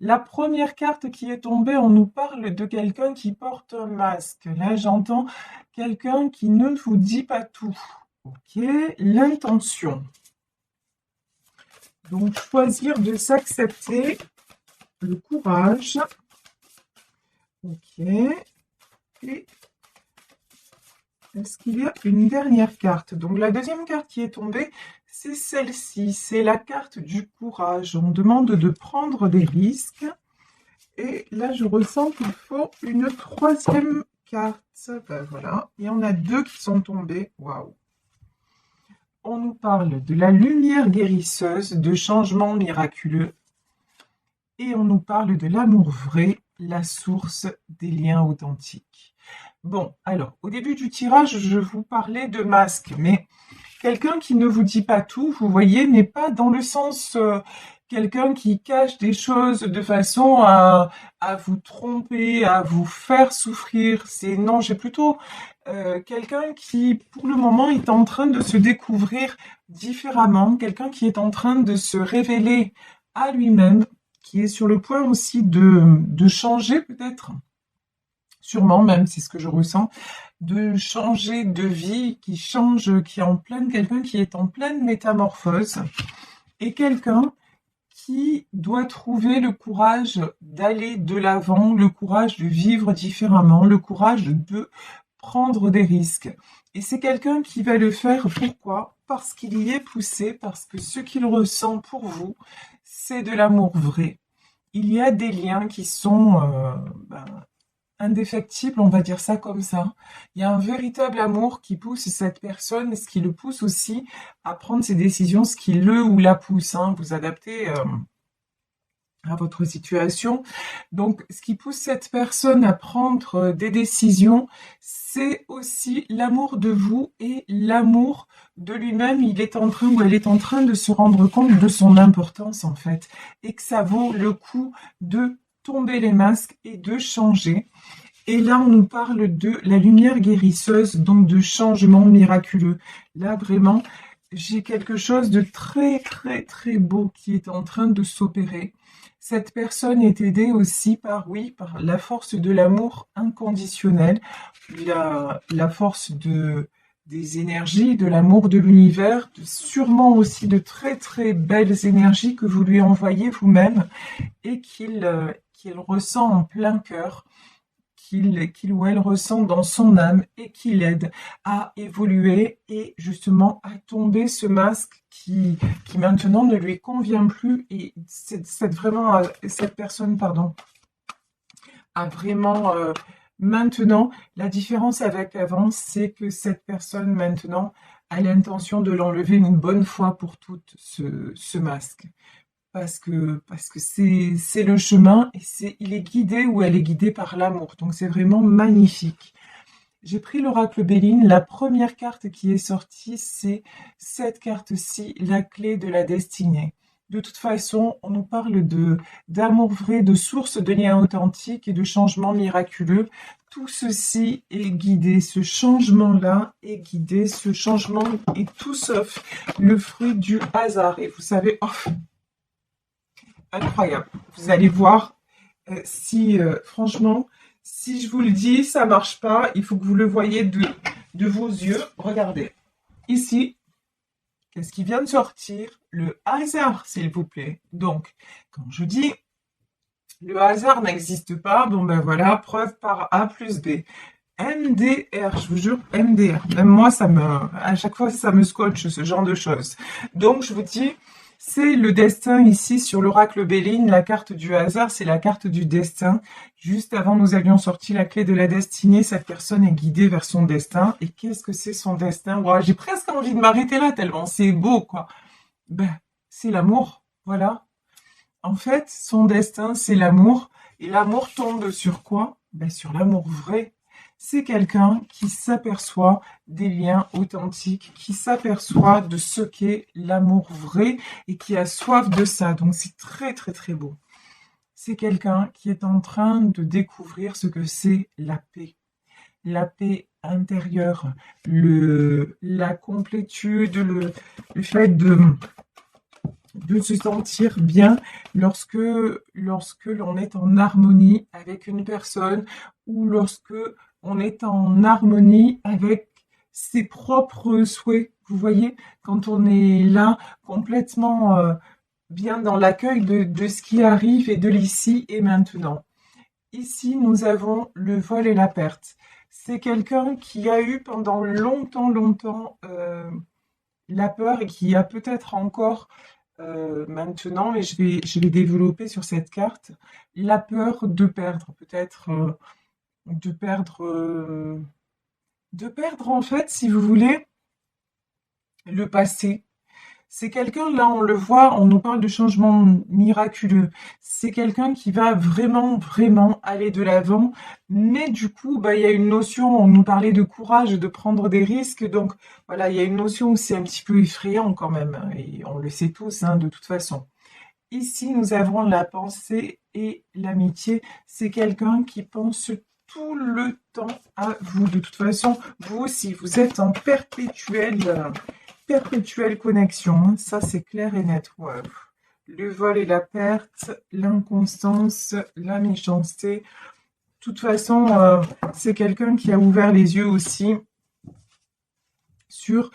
La première carte qui est tombée, on nous parle de quelqu'un qui porte un masque. Là, j'entends quelqu'un qui ne vous dit pas tout. Ok, l'intention. Donc, choisir de s'accepter, le courage. Ok, et est-ce qu'il y a une dernière carte? Donc, la deuxième carte qui est tombée, c'est celle-ci. C'est la carte du courage. On demande de prendre des risques. Et là, je ressens qu'il faut une troisième carte. Ben voilà. Et on a deux qui sont tombées. Waouh. On nous parle de la lumière guérisseuse, de changements miraculeux. Et on nous parle de l'amour vrai, la source des liens authentiques. Bon, alors, au début du tirage, je vous parlais de masque, mais quelqu'un qui ne vous dit pas tout, vous voyez, n'est pas dans le sens quelqu'un qui cache des choses de façon à vous tromper, à vous faire souffrir. C'est non, j'ai plutôt quelqu'un qui, pour le moment, est en train de se découvrir différemment, quelqu'un qui est en train de se révéler à lui-même, qui est sur le point aussi de changer peut-être, sûrement même, c'est ce que je ressens, de changer de vie, qui change, qui est en pleine, quelqu'un qui est en pleine métamorphose, et quelqu'un qui doit trouver le courage d'aller de l'avant, le courage de vivre différemment, le courage de prendre des risques. Et c'est quelqu'un qui va le faire, pourquoi? Parce qu'il y est poussé, parce que ce qu'il ressent pour vous, c'est de l'amour vrai. Il y a des liens qui sont indéfectible, on va dire ça comme ça. Il y a un véritable amour qui pousse cette personne, ce qui le pousse aussi à prendre ses décisions, ce qui le ou la pousse, hein, vous adaptez à votre situation. Donc, ce qui pousse cette personne à prendre des décisions, c'est aussi l'amour de vous et l'amour de lui-même. Il est en train ou elle est en train de se rendre compte de son importance, en fait, et que ça vaut le coup de tomber les masques et de changer. Et là, on nous parle de la lumière guérisseuse, donc de changement miraculeux. Là, vraiment, j'ai quelque chose de très, très, très beau qui est en train de s'opérer. Cette personne est aidée aussi par, oui, par la force de l'amour inconditionnel, la force des énergies, de l'amour de l'univers, sûrement aussi de très, très belles énergies que vous lui envoyez vous-même et qu'il ressent en plein cœur, qu'il ou elle ressent dans son âme et qui l'aide à évoluer et justement à tomber ce masque qui maintenant ne lui convient plus. Et cette personne, pardon, a vraiment maintenant, la différence avec avant, c'est que cette personne maintenant a l'intention de l'enlever une bonne fois pour toutes, ce masque. Parce que c'est le chemin et il est guidé ou elle est guidée par l'amour. Donc c'est vraiment magnifique. J'ai pris l'oracle Béline. La première carte qui est sortie, c'est cette carte-ci, la clé de la destinée. De toute façon, on nous parle d'amour vrai, de source de liens authentiques et de changements miraculeux. Tout ceci est guidé, ce changement-là est guidé, ce changement est tout sauf le fruit du hasard. Et vous savez, oh, incroyable. Vous allez voir si, franchement, si je vous le dis, ça marche pas, il faut que vous le voyez de vos yeux. Regardez. Ici, qu'est-ce qui vient de sortir? Le hasard, s'il vous plaît. Donc, quand je dis le hasard n'existe pas, bon ben voilà, preuve par A plus B. MDR, je vous jure, MDR. Même moi, à chaque fois, ça me scotche, ce genre de choses. Donc, je vous dis, c'est le destin ici sur l'oracle Béline. La carte du hasard, c'est la carte du destin. Juste avant, nous avions sorti la clé de la destinée. Cette personne est guidée vers son destin. Et qu'est-ce que c'est son destin? Wow, j'ai presque envie de m'arrêter là, tellement c'est beau, quoi. Ben, c'est l'amour. Voilà. En fait, son destin, c'est l'amour. Et l'amour tombe sur quoi? Ben, sur l'amour vrai. C'est quelqu'un qui s'aperçoit des liens authentiques, qui s'aperçoit de ce qu'est l'amour vrai et qui a soif de ça. Donc c'est très très très beau. C'est quelqu'un qui est en train de découvrir ce que c'est la paix intérieure, la complétude, le fait de se sentir bien lorsque l'on est en harmonie avec une personne ou lorsque on est en harmonie avec ses propres souhaits. Vous voyez, quand on est là complètement bien dans l'accueil de ce qui arrive et de l'ici et maintenant. Ici, nous avons le vol et la perte. C'est quelqu'un qui a eu pendant longtemps la peur et qui a peut-être encore maintenant, et je vais développer sur cette carte, la peur de perdre, peut-être de perdre, en fait, si vous voulez, le passé. C'est quelqu'un, là, on le voit, on nous parle de changement miraculeux. C'est quelqu'un qui va vraiment aller de l'avant. Mais du coup, bah, il y a une notion, on nous parlait de courage, de prendre des risques. Donc, voilà, il y a une notion où c'est un petit peu effrayant quand même, hein, et on le sait tous, hein, de toute façon. Ici, nous avons la pensée et l'amitié. C'est quelqu'un qui pense tout le temps à vous. De toute façon, vous aussi, vous êtes en perpétuelle connexion, hein. Ça, c'est clair et net. Ouais. Le vol et la perte, l'inconstance, la méchanceté. De toute façon, c'est quelqu'un qui a ouvert les yeux aussi sur,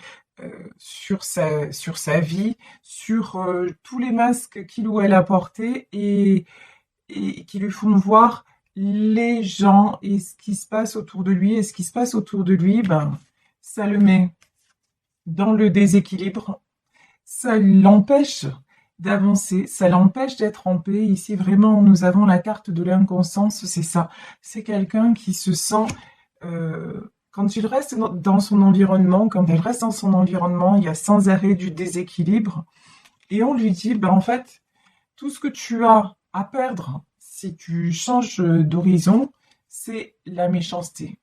sur sa vie, sur tous les masques qu'il ou elle a portés et qui lui font voir les gens et ce qui se passe autour de lui. Et ce qui se passe autour de lui, ben, ça le met dans le déséquilibre, ça l'empêche d'avancer, ça l'empêche d'être en paix. Ici, vraiment, nous avons la carte de l'inconscience, c'est ça. C'est quelqu'un qui se sent, quand il reste dans son environnement, quand elle reste dans son environnement, il y a sans arrêt du déséquilibre. Et on lui dit, ben, en fait, tout ce que tu as à perdre si tu changes d'horizon, c'est la méchanceté.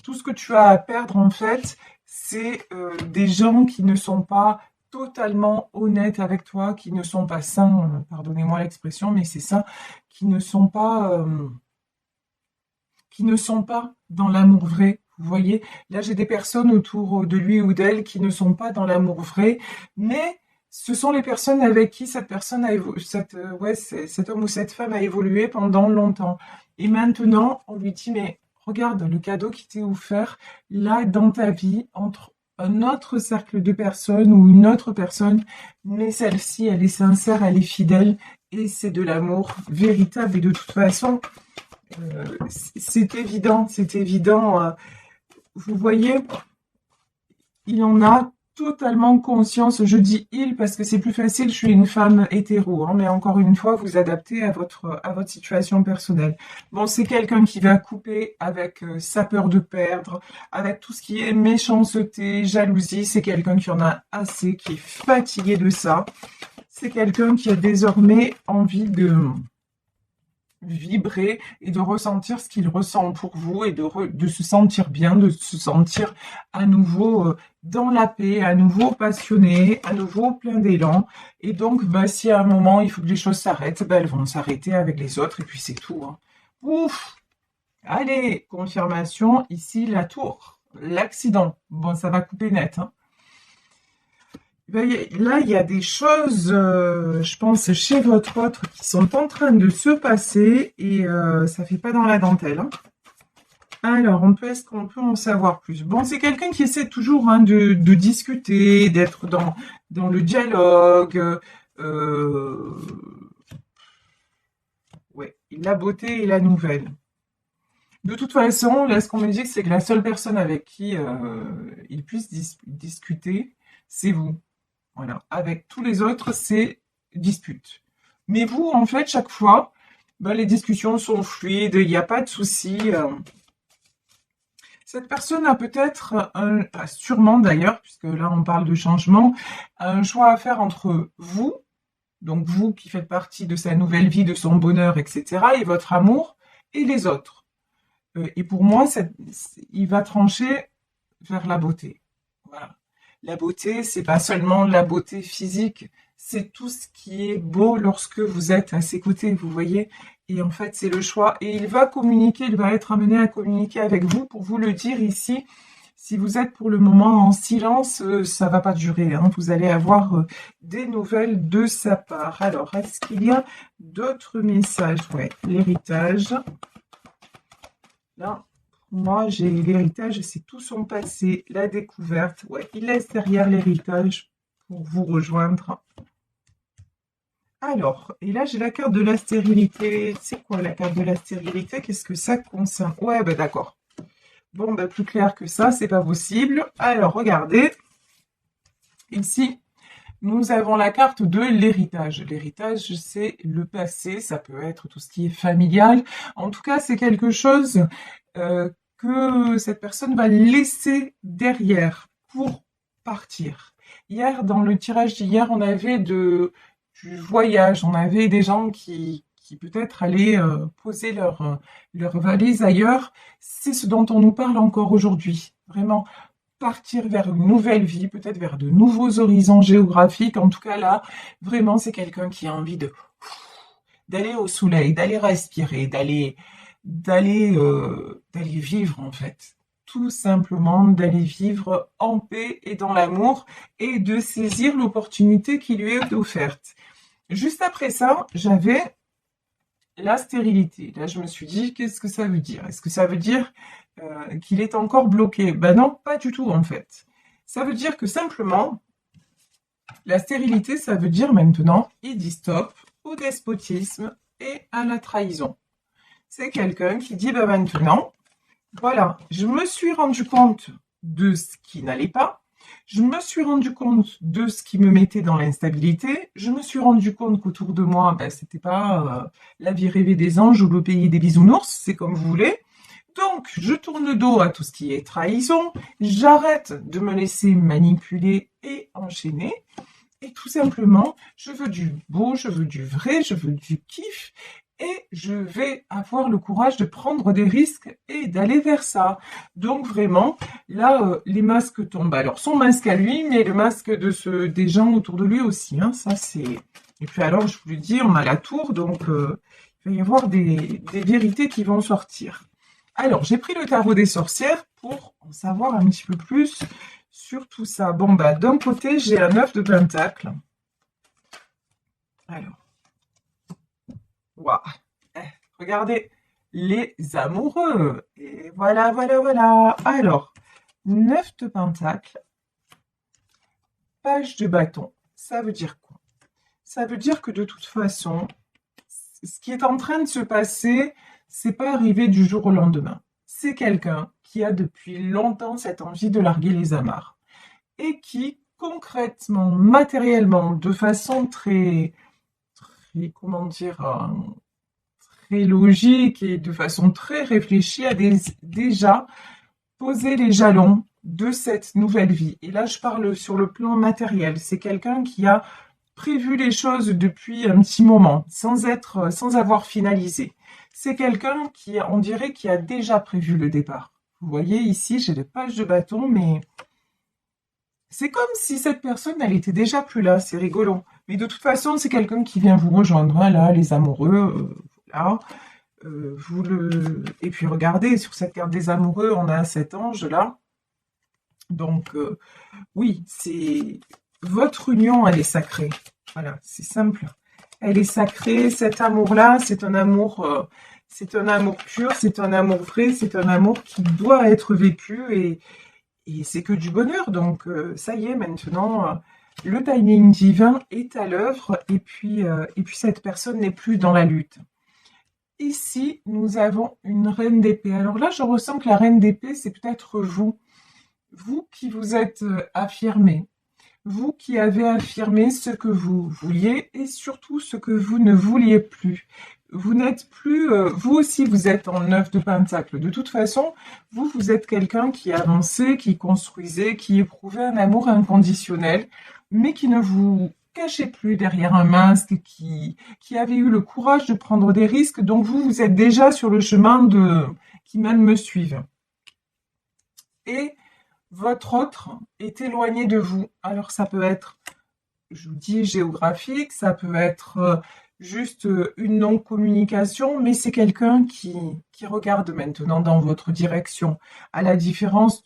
Tout ce que tu as à perdre, en fait, c'est des gens qui ne sont pas totalement honnêtes avec toi, qui ne sont pas sains, pardonnez-moi l'expression, mais c'est ça, qui ne sont pas dans l'amour vrai. Vous voyez, là j'ai des personnes autour de lui ou d'elle qui ne sont pas dans l'amour vrai, mais ce sont les personnes avec qui cette personne a cet homme ou cette femme a évolué pendant longtemps. Et maintenant, on lui dit, mais regarde le cadeau qui t'est offert là dans ta vie entre un autre cercle de personnes ou une autre personne, mais celle-ci, elle est sincère, elle est fidèle et c'est de l'amour véritable. Et de toute façon, c'est évident, c'est évident. Vous voyez, il en a totalement conscience. Je dis il parce que c'est plus facile, je suis une femme hétéro, hein, mais encore une fois, vous adaptez à votre situation personnelle. Bon, c'est quelqu'un qui va couper avec sa peur de perdre, avec tout ce qui est méchanceté, jalousie. C'est quelqu'un qui en a assez, qui est fatigué de ça. C'est quelqu'un qui a désormais envie de vibrer et de ressentir ce qu'il ressent pour vous et de se sentir bien, de se sentir à nouveau dans la paix, à nouveau passionné, à nouveau plein d'élan. Et donc, bah, si à un moment il faut que les choses s'arrêtent, bah, elles vont s'arrêter avec les autres et puis c'est tout, hein. Ouf! Allez, confirmation, ici la tour, l'accident. Bon, ça va couper net, hein. Ben, là, il y a des choses, je pense, chez votre autre qui sont en train de se passer et ça fait pas dans la dentelle, hein. Alors, est-ce qu'on peut en savoir plus? Bon, c'est quelqu'un qui essaie toujours, hein, de discuter, d'être dans le dialogue. euh, ouais, la beauté et la nouvelle. De toute façon, là, ce qu'on me dit, c'est que la seule personne avec qui il puisse discuter, c'est vous. Voilà. Avec tous les autres, c'est dispute. Mais vous, en fait, chaque fois, ben, les discussions sont fluides, il n'y a pas de souci. Cette personne a peut-être, sûrement d'ailleurs, puisque là on parle de changement, un choix à faire entre vous, donc vous qui faites partie de sa nouvelle vie, de son bonheur, etc., et votre amour, et les autres. Et pour moi, il va trancher vers la beauté. Voilà. La beauté, c'est pas seulement la beauté physique, c'est tout ce qui est beau lorsque vous êtes à ses côtés, vous voyez. Et en fait, c'est le choix. Et il va communiquer, il va être amené à communiquer avec vous pour vous le dire ici. Si vous êtes pour le moment en silence, ça va pas durer, hein. Vous allez avoir des nouvelles de sa part. Alors, est-ce qu'il y a d'autres messages? Ouais, l'héritage. Là, moi, j'ai l'héritage, c'est tout son passé, la découverte. Ouais, il laisse derrière l'héritage pour vous rejoindre. Alors, et là, j'ai la carte de la stérilité. C'est quoi la carte de la stérilité? Qu'est-ce que ça concerne? Ouais, bah d'accord. Bon, bah plus clair que ça, c'est pas possible. Alors, regardez. Ici, nous avons la carte de l'héritage. L'héritage, c'est le passé, ça peut être tout ce qui est familial. En tout cas, c'est quelque chose que cette personne va laisser derrière pour partir. Hier, dans le tirage d'hier, on avait du voyage, on avait des gens qui peut-être allaient poser leur valise ailleurs. C'est ce dont on nous parle encore aujourd'hui. Vraiment, partir vers une nouvelle vie, peut-être vers de nouveaux horizons géographiques. En tout cas, là, vraiment, c'est quelqu'un qui a envie d'aller au soleil, d'aller respirer, d'aller vivre, en fait. Tout simplement d'aller vivre en paix et dans l'amour et de saisir l'opportunité qui lui est offerte. Juste après ça, j'avais la stérilité. Là, je me suis dit, qu'est-ce que ça veut dire? Est-ce que ça veut dire qu'il est encore bloqué? Ben non, pas du tout en fait. Ça veut dire que simplement, la stérilité, ça veut dire maintenant, il dit stop au despotisme et à la trahison. C'est quelqu'un qui dit, ben maintenant, voilà, je me suis rendu compte de ce qui n'allait pas, je me suis rendu compte de ce qui me mettait dans l'instabilité, je me suis rendu compte qu'autour de moi, ben, c'était pas la vie rêvée des anges ou le pays des bisounours, c'est comme vous voulez. Donc, je tourne le dos à tout ce qui est trahison, j'arrête de me laisser manipuler et enchaîner, et tout simplement, je veux du beau, je veux du vrai, je veux du kiff, et je vais avoir le courage de prendre des risques et d'aller vers ça. Donc vraiment, là, les masques tombent. Alors, son masque à lui, mais le masque des gens autour de lui aussi. Hein, ça, c'est... Et puis alors, je vous le dis, on a la tour, donc il va y avoir des vérités qui vont sortir. Alors, j'ai pris le tarot des sorcières pour en savoir un petit peu plus sur tout ça. Bon, bah, d'un côté, j'ai un 9 de pentacle. Alors, waouh. Regardez, les amoureux. Et voilà, voilà, voilà. Alors, 9 de pentacle, page de bâton. Ça veut dire quoi? Ça veut dire que de toute façon, ce qui est en train de se passer, c'est pas arrivé du jour au lendemain. C'est quelqu'un qui a depuis longtemps cette envie de larguer les amarres et qui, concrètement, matériellement, de façon comment dire, très logique et de façon très réfléchie, a déjà posé les jalons de cette nouvelle vie. Et là, je parle sur le plan matériel. C'est quelqu'un qui a prévu les choses depuis un petit moment, sans avoir finalisé. C'est quelqu'un qui, on dirait, qui a déjà prévu le départ. Vous voyez ici, j'ai des pages de bâton, mais c'est comme si cette personne, elle était déjà plus là. C'est rigolo. Mais de toute façon, c'est quelqu'un qui vient vous rejoindre. Hein, là, les amoureux, voilà. Et puis regardez, sur cette carte des amoureux, on a cet ange là. Donc, oui, c'est votre union, elle est sacrée. Voilà, c'est simple. Elle est sacrée. Cet amour-là, c'est un amour pur, c'est un amour vrai, c'est un amour qui doit être vécu et c'est que du bonheur. Donc, ça y est, maintenant, le timing divin est à l'œuvre et puis cette personne n'est plus dans la lutte. Ici, nous avons une reine d'épée. Alors là, je ressens que la reine d'épée, c'est peut-être vous. Vous qui vous êtes affirmé. Vous qui avez affirmé ce que vous vouliez et surtout ce que vous ne vouliez plus. Vous n'êtes plus... vous aussi, vous êtes en 9 de pentacle. De toute façon, vous êtes quelqu'un qui avançait, qui construisait, qui éprouvait un amour inconditionnel, mais qui ne vous cachez plus derrière un masque, qui avait eu le courage de prendre des risques. Donc vous êtes déjà sur le chemin qui même me suivent. Et votre autre est éloigné de vous. Alors ça peut être, je vous dis, géographique, ça peut être juste une non-communication, mais c'est quelqu'un qui regarde maintenant dans votre direction. À la différence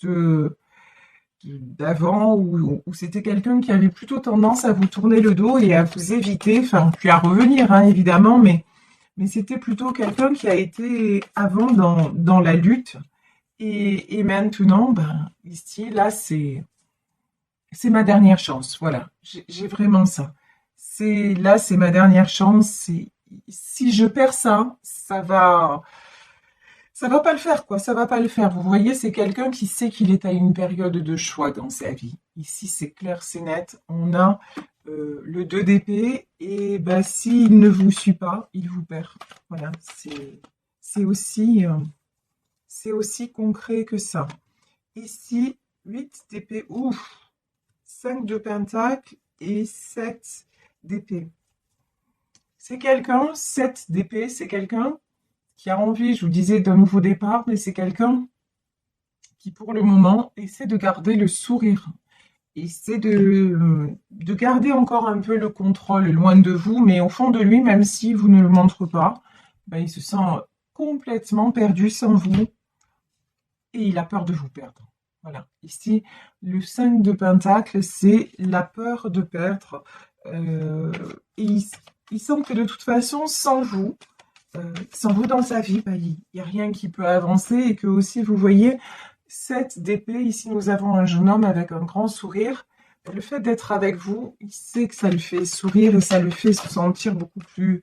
d'avant, où c'était quelqu'un qui avait plutôt tendance à vous tourner le dos et à vous éviter, enfin, puis à revenir, hein, évidemment, mais c'était plutôt quelqu'un qui a été avant dans la lutte. Et maintenant, ben, ici, là, c'est ma dernière chance. Voilà, j'ai vraiment ça. Là, c'est ma dernière chance. Si je perds ça, ça va pas le faire, quoi. Ça va pas le faire. Vous voyez, c'est quelqu'un qui sait qu'il est à une période de choix dans sa vie. Ici, c'est clair, c'est net. On a le 2 d'épée et ben, s'il ne vous suit pas, il vous perd. Voilà, c'est aussi, euh, c'est aussi concret que ça. Ici, 8 d'épée, ouf, 5 de pentacle et 7 d'épée. C'est quelqu'un, 7 d'épée, c'est quelqu'un qui a envie, je vous disais, d'un nouveau départ, mais c'est quelqu'un qui, pour le moment, essaie de garder le sourire. Essaie de garder encore un peu le contrôle loin de vous, mais au fond de lui, même si vous ne le montrez pas, ben, il se sent complètement perdu sans vous et il a peur de vous perdre. Voilà. Ici, le 5 de pentacle, c'est la peur de perdre. Et il sent que de toute façon, sans vous dans sa vie, bah, il n'y a rien qui peut avancer et que aussi, vous voyez, 7 d'épée, ici nous avons un jeune homme avec un grand sourire. Le fait d'être avec vous, il sait que ça le fait sourire et ça le fait se sentir beaucoup plus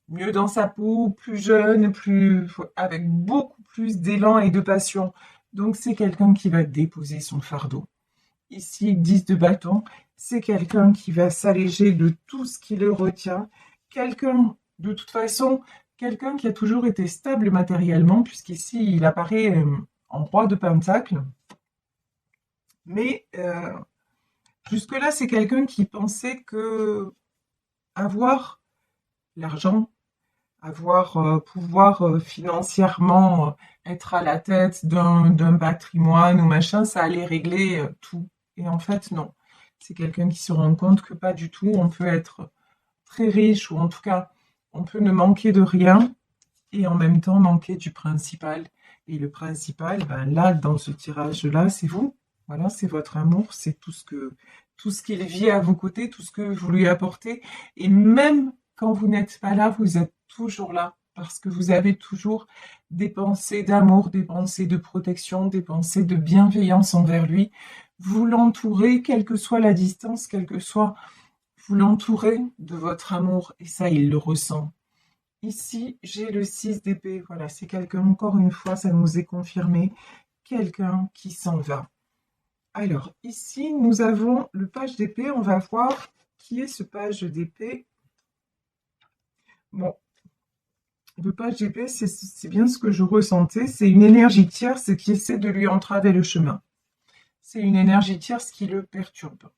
mieux dans sa peau, plus jeune, avec beaucoup plus d'élan et de passion. Donc c'est quelqu'un qui va déposer son fardeau. Ici, 10 de bâton, c'est quelqu'un qui va s'alléger de tout ce qui le retient. Quelqu'un, de toute façon, quelqu'un qui a toujours été stable matériellement, puisqu'ici, il apparaît en roi de pentacle. Mais jusque-là, c'est quelqu'un qui pensait que avoir l'argent, pouvoir financièrement être à la tête d'un patrimoine ou machin, ça allait régler tout. Et en fait, non. C'est quelqu'un qui se rend compte que pas du tout. On peut être très riche ou en tout cas, on peut ne manquer de rien et en même temps manquer du principal. Et le principal, ben là, dans ce tirage-là, c'est vous. Voilà, c'est votre amour, c'est tout ce qu'il vit à vos côtés, tout ce que vous lui apportez. Et même quand vous n'êtes pas là, vous êtes toujours là parce que vous avez toujours des pensées d'amour, des pensées de protection, des pensées de bienveillance envers lui. Vous l'entourez, quelle que soit la distance, quelle que soit, vous l'entourez de votre amour et ça, il le ressent. Ici, j'ai le 6 d'épée. Voilà, c'est quelqu'un, encore une fois, ça nous est confirmé, quelqu'un qui s'en va. Alors, ici, nous avons le page d'épée. On va voir qui est ce page d'épée. Bon, le page d'épée, c'est bien ce que je ressentais. C'est une énergie tierce qui essaie de lui entraver le chemin. C'est une énergie tierce qui le perturbe.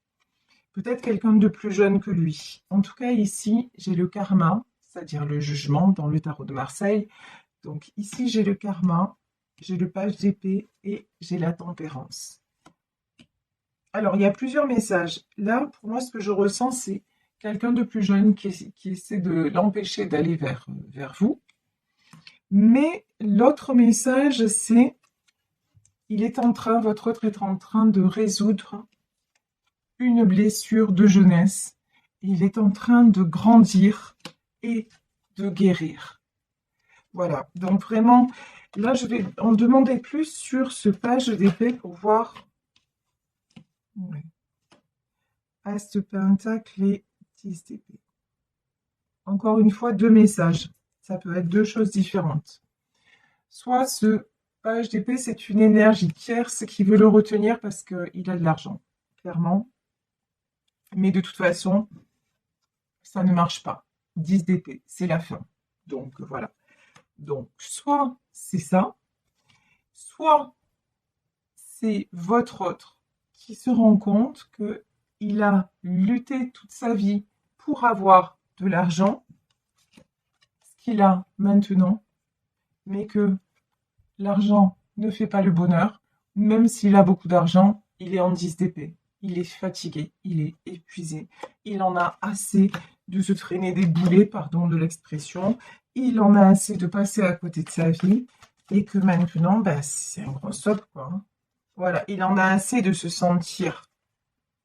Peut-être quelqu'un de plus jeune que lui. En tout cas, ici, j'ai le karma, c'est-à-dire le jugement dans le tarot de Marseille. Donc ici, j'ai le karma, j'ai le page d'épée et j'ai la tempérance. Alors, il y a plusieurs messages. Là, pour moi, ce que je ressens, c'est quelqu'un de plus jeune qui essaie de l'empêcher d'aller vers vous. Mais l'autre message, c'est votre autre est en train de résoudre une blessure de jeunesse. Il est en train de grandir et de guérir. Voilà, donc vraiment, là, je vais en demander plus sur ce page d'épée pour voir. Ouais. As de pentacle et 10 d'épée. Encore une fois, deux messages. Ça peut être deux choses différentes. Soit ce page d'épée, c'est une énergie tierce qui veut le retenir parce qu'il a de l'argent, clairement. Mais de toute façon, ça ne marche pas. 10 d'épée, c'est la fin. Donc voilà. Donc soit c'est ça, soit c'est votre autre qui se rend compte qu'il a lutté toute sa vie pour avoir de l'argent, ce qu'il a maintenant, mais que l'argent ne fait pas le bonheur. Même s'il a beaucoup d'argent, il est en 10 d'épée. Il est fatigué, il est épuisé. Il en a assez de se traîner des boulets, pardon de l'expression. Il en a assez de passer à côté de sa vie. Et que maintenant, bah, c'est un gros stop, quoi. Voilà, il en a assez de se sentir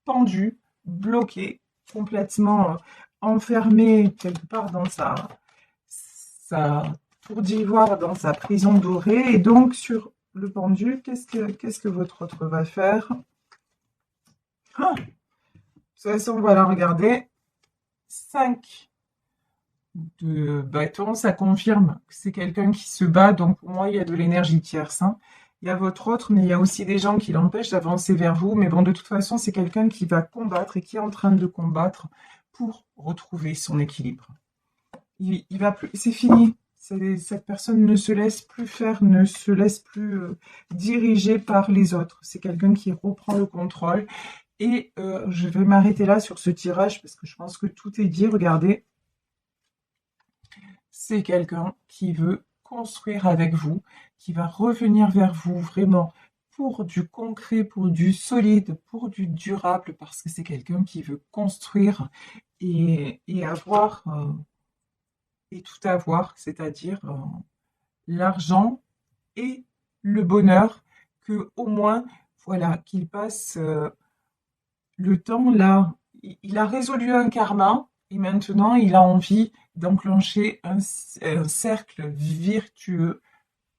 pendu, bloqué, complètement enfermé quelque part dans sa tour d'ivoire, dans sa prison dorée. Et donc, sur le pendu, qu'est-ce que votre autre va faire? Ah, de toute façon, on va la regarder. 5 de bâton, ça confirme que c'est quelqu'un qui se bat. Donc, pour moi, il y a de l'énergie tierce, hein. Il y a votre autre, mais il y a aussi des gens qui l'empêchent d'avancer vers vous. Mais bon, de toute façon, c'est quelqu'un qui va combattre et qui est en train de combattre pour retrouver son équilibre. Il va plus, c'est fini. Cette personne ne se laisse plus faire, ne se laisse plus diriger par les autres. C'est quelqu'un qui reprend le contrôle. Et je vais m'arrêter là sur ce tirage parce que je pense que tout est dit. Regardez, c'est quelqu'un qui veut construire avec vous, qui va revenir vers vous vraiment pour du concret, pour du solide, pour du durable, parce que c'est quelqu'un qui veut construire et avoir et tout avoir, c'est-à-dire l'argent et le bonheur, que au moins, voilà, qu'il passe le temps là. Il a résolu un karma et maintenant il a envie d'enclencher un cercle virtueux,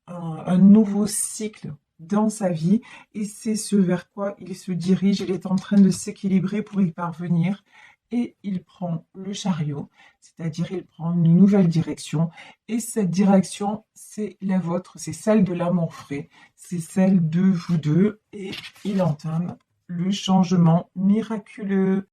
un nouveau cycle dans sa vie, et c'est ce vers quoi il se dirige. Il est en train de s'équilibrer pour y parvenir et il prend le chariot, c'est-à-dire il prend une nouvelle direction, et cette direction, c'est la vôtre, c'est celle de l'amour frais, c'est celle de vous deux, et il entame le changement miraculeux.